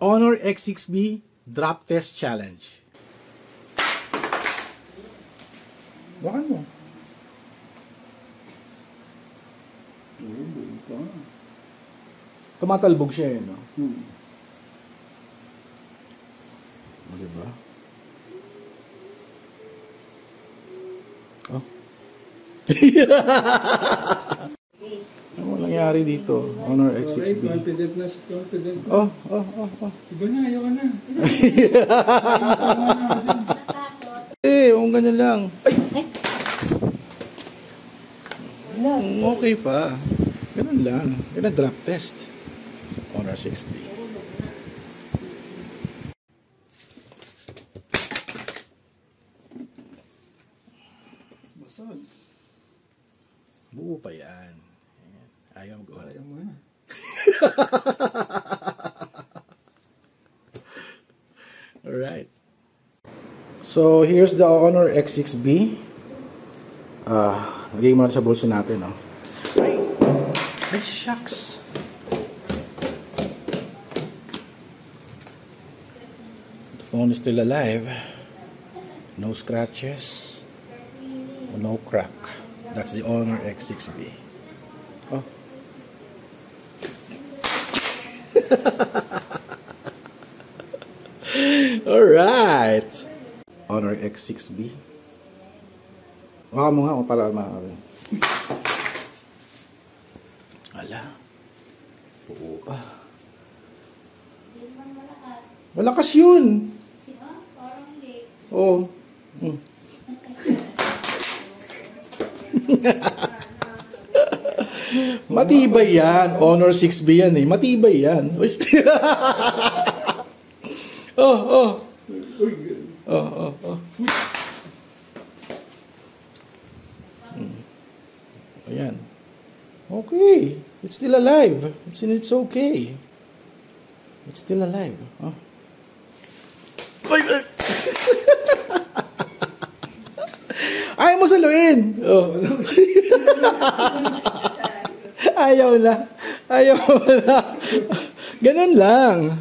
Honor X6B Drop Test Challenge. Bakan mo. Tumatalbog siya eh, no? Diba? Oh. Ano nangyari dito? Honor X6B. Confident na siya, confident. Oh. Iba na, ayaw ka na. Huwag ganyan lang. Ay! Okay pa. Ganun lang. Ganun drop test. Honor 6B. Basag. Buo pa yan. Ayaw mo go. Ayaw mo na. Alright. So, here's the Honor X6B. Lagay mo na sa bulso natin, no? Ay, shucks! The phone is still alive. No scratches. No crack. That's the Honor X6B. Oh. Alright! Honor X6B. Baka mo nga para makakawin. Ala. Oo pa. Malakas yun. Parang hindi. Oo. Matibay yan. Honor 6B yan eh. Matibay yan. Oh. Ayan. Okay. It's still alive. It's okay. It's still alive. Oh. Ayaw mo saluin. Oh. Ayaw na. Ganun lang.